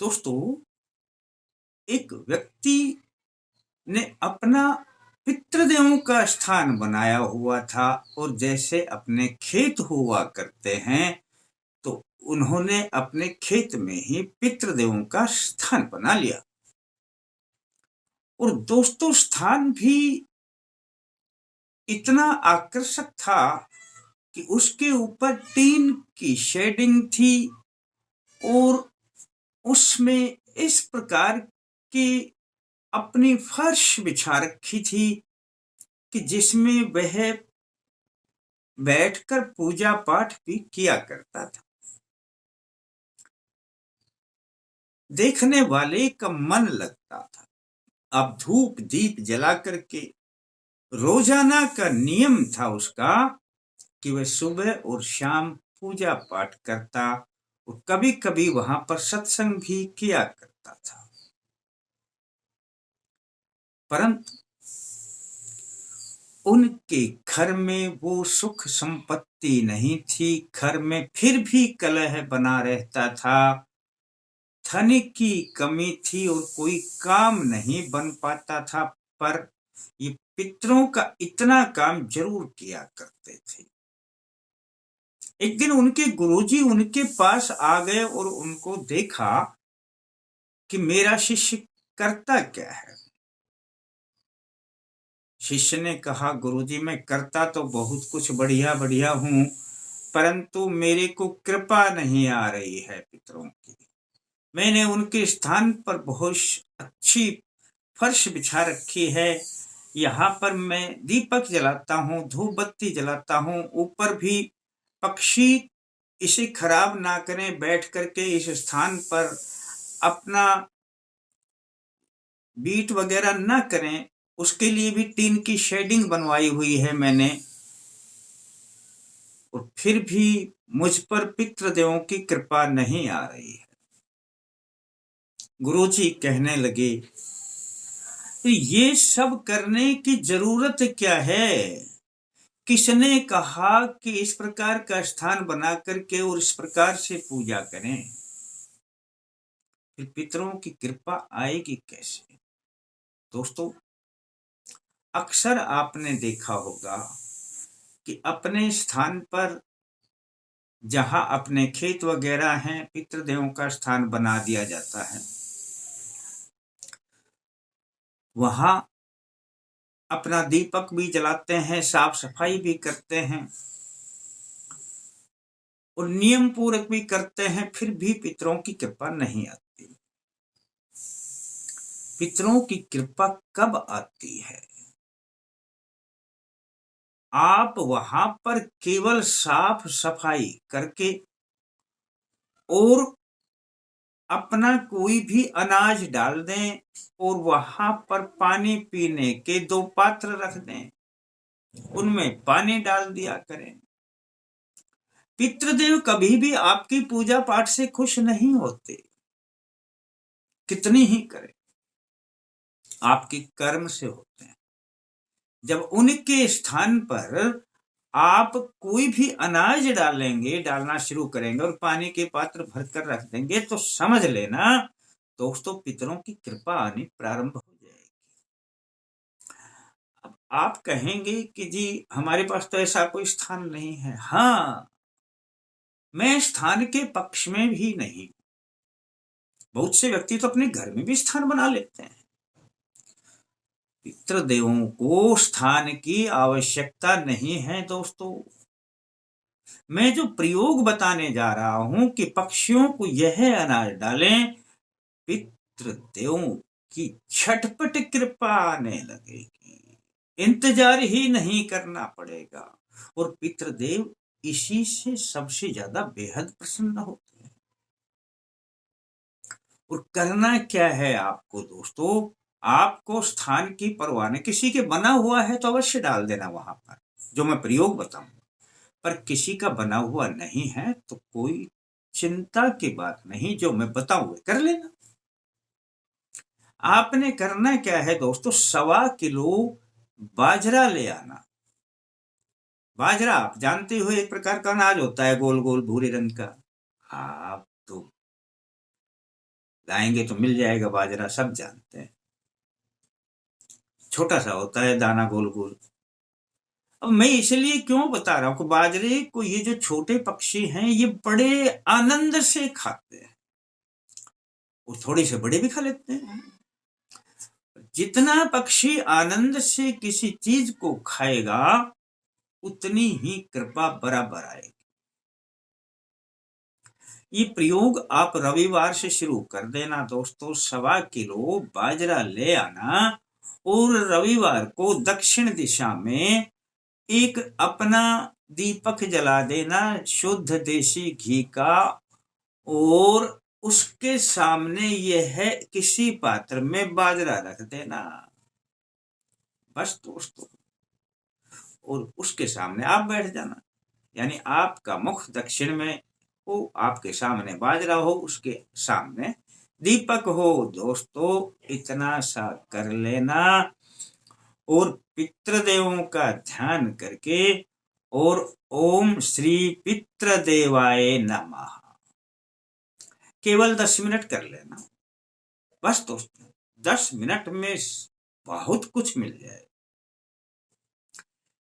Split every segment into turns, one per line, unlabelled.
दोस्तों, एक व्यक्ति ने अपना पितृदेवों का स्थान बनाया हुआ था और जैसे अपने खेत हुआ करते हैं तो उन्होंने अपने खेत में ही पितृदेवों का स्थान बना लिया। और दोस्तों, स्थान भी इतना आकर्षक था कि उसके ऊपर टीन की शेडिंग थी और उसमें इस प्रकार की अपनी फर्श बिछा रखी थी कि जिसमें वह बैठकर पूजा पाठ भी किया करता था। देखने वाले का मन लगता था। अब धूप दीप जला करके रोजाना का नियम था उसका कि वह सुबह और शाम पूजा पाठ करता और कभी कभी वहां पर सत्संग भी किया करता था। परंतु उनके घर में वो सुख संपत्ति नहीं थी। घर में फिर भी कलह बना रहता था। धन की कमी थी और कोई काम नहीं बन पाता था। पर ये पितरों का इतना काम जरूर किया करते थे। एक दिन उनके गुरुजी उनके पास आ गए और उनको देखा कि मेरा शिष्य करता क्या है। शिष्य ने कहा, गुरुजी मैं करता तो बहुत कुछ बढ़िया बढ़िया हूं, परंतु मेरे को कृपा नहीं आ रही है पितरों की। मैंने उनके स्थान पर बहुत अच्छी फर्श बिछा रखी है। यहाँ पर मैं दीपक जलाता हूँ, धूप बत्ती जलाता हूँ। ऊपर भी पक्षी इसे खराब ना करें, बैठ करके इस स्थान पर अपना बीट वगैरह ना करें, उसके लिए भी टीन की शेडिंग बनवाई हुई है मैंने। और फिर भी मुझ पर पितृदेवों की कृपा नहीं आ रही है। गुरुजी कहने लगे, ये सब करने की जरूरत क्या है? किसने कहा कि इस प्रकार का स्थान बना करके और इस प्रकार से पूजा करें? फिर पितरों की कृपा आएगी कैसे? दोस्तों, अक्सर आपने देखा होगा कि अपने स्थान पर जहां अपने खेत वगैरह हैं, पितृदेवों का स्थान बना दिया जाता है। वहां अपना दीपक भी जलाते हैं, साफ सफाई भी करते हैं और नियम पूर्वक भी करते हैं, फिर भी पितरों की कृपा नहीं आती। पितरों की कृपा कब आती है? आप वहां पर केवल साफ सफाई करके और अपना कोई भी अनाज डाल दें और वहां पर पानी पीने के 2 पात्र रख दें, उनमें पानी डाल दिया करें। पितृदेव कभी भी आपकी पूजा पाठ से खुश नहीं होते, कितनी ही करें, आपके कर्म से होते हैं। जब उनके स्थान पर आप कोई भी अनाज डालेंगे, डालना शुरू करेंगे और पानी के पात्र भरकर रख देंगे, तो समझ लेना दोस्तों, पितरों की कृपा आनी प्रारंभ हो जाएगी। अब आप कहेंगे कि जी हमारे पास तो ऐसा कोई स्थान नहीं है। हाँ, मैं स्थान के पक्ष में भी नहीं। बहुत से व्यक्ति तो अपने घर में भी स्थान बना लेते हैं। पितृदेवों को स्थान की आवश्यकता नहीं है दोस्तों। मैं जो प्रयोग बताने जा रहा हूं कि पक्षियों को यह अनाज डालें, पितृदेवों की झटपट कृपा आने लगेगी, इंतजार ही नहीं करना पड़ेगा। और पितृदेव इसी से सबसे ज्यादा बेहद प्रसन्न होते हैं। और करना क्या है आपको दोस्तों? आपको स्थान की परवाह नहीं, किसी के बना हुआ है तो अवश्य डाल देना वहां पर, जो मैं प्रयोग बताऊंगा। पर किसी का बना हुआ नहीं है तो कोई चिंता की बात नहीं, जो मैं बताऊंगा कर लेना। आपने करना क्या है दोस्तों? 1.25 किलो बाजरा ले आना। बाजरा आप जानते हो एक प्रकार का अनाज होता है, गोल गोल भूरे रंग का। आप तो लाएंगे तो मिल जाएगा बाजरा, सब जानते हैं। छोटा सा होता है दाना, गोल गोल। अब मैं इसलिए क्यों बता रहा हूं कि बाजरे को ये जो छोटे पक्षी हैं ये बड़े आनंद से खाते हैं, और थोड़े से बड़े भी खा लेते हैं। जितना पक्षी आनंद से किसी चीज को खाएगा उतनी ही कृपा बराबर आएगी। ये प्रयोग आप रविवार से शुरू कर देना दोस्तों। 1.25 किलो बाजरा ले आना और रविवार को दक्षिण दिशा में एक अपना दीपक जला देना शुद्ध देसी घी का, और उसके सामने यह है किसी पात्र में बाजरा रख देना, बस दोस्तों। और उसके सामने आप बैठ जाना, यानी आपका मुख दक्षिण में हो, आपके सामने बाजरा हो, उसके सामने दीपक हो दोस्तों। इतना सा कर लेना और पितृदेवों का ध्यान करके और ओम श्री पितृदेवाय नमः केवल 10 मिनट कर लेना, बस दोस्तों। 10 मिनट में बहुत कुछ मिल जाए।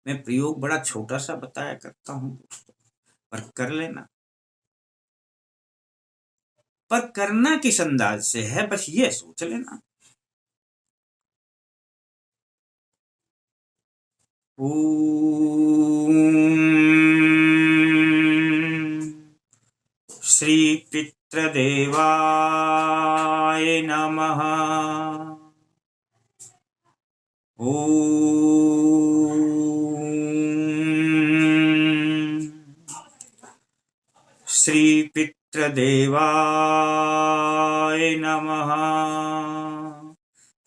मैं प्रयोग बड़ा छोटा सा बताया करता हूं दोस्तों, पर कर लेना। पर करना किस अंदाज से है, बस ये सोच लेना। ओम श्री पितृदेवाय नमः। ओम श्री पितृदेवाय नमः।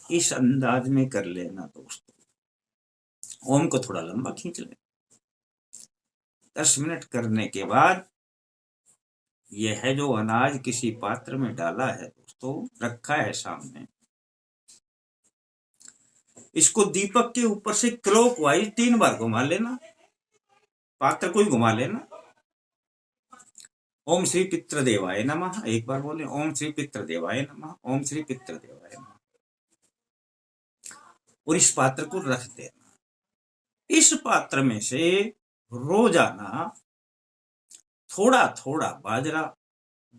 इस अंदाज में कर लेना दोस्तों। ओम को थोड़ा लंबा खींच ले। 10 मिनट करने के बाद यह है जो अनाज किसी पात्र में डाला है दोस्तों, रखा है सामने, इसको दीपक के ऊपर से क्लॉकवाइज 3 बार घुमा लेना, पात्र को ही घुमा लेना। ओम श्री पितृदेवाय नमः एक बार बोले, ओम श्री पितृदेवाय नमः, ओम श्री पितृदेवाय नमः, और इस पात्र को रख देना। इस पात्र में से रोजाना थोड़ा थोड़ा बाजरा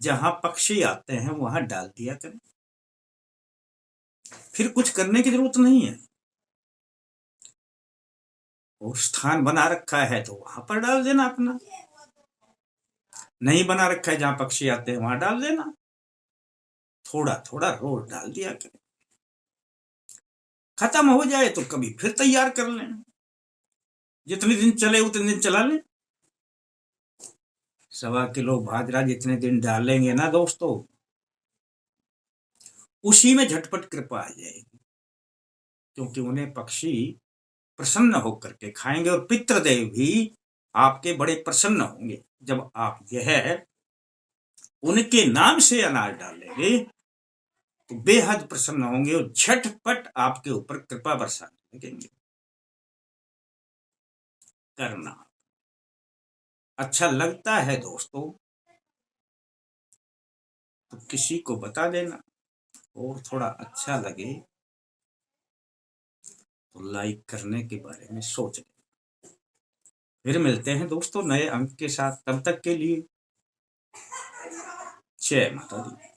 जहां पक्षी आते हैं वहां डाल दिया करें। फिर कुछ करने की जरूरत नहीं है। और स्थान बना रखा है तो वहां पर डाल देना अपना, नहीं बना रखा है जहां पक्षी आते हैं वहां डाल देना। थोड़ा थोड़ा रोज डाल दिया करें। खत्म हो जाए तो कभी फिर तैयार कर लें, जितने दिन चले उतने दिन चला लें। 1.25 किलो बाजरा जितने दिन डालेंगे ना दोस्तों, उसी में झटपट कृपा आ जाएगी, क्योंकि उन्हें पक्षी प्रसन्न होकर के खाएंगे और पितृदेव भी आपके बड़े प्रसन्न होंगे। जब आप यह उनके नाम से अनाज डालेंगे तो बेहद प्रसन्न होंगे और झटपट आपके ऊपर कृपा बरसाने लगेंगे। करना अच्छा लगता है दोस्तों तो किसी को बता देना, और थोड़ा अच्छा लगे तो लाइक करने के बारे में सोच लें। फिर मिलते हैं दोस्तों नए अंक के साथ, तब तक के लिए जय माता दी।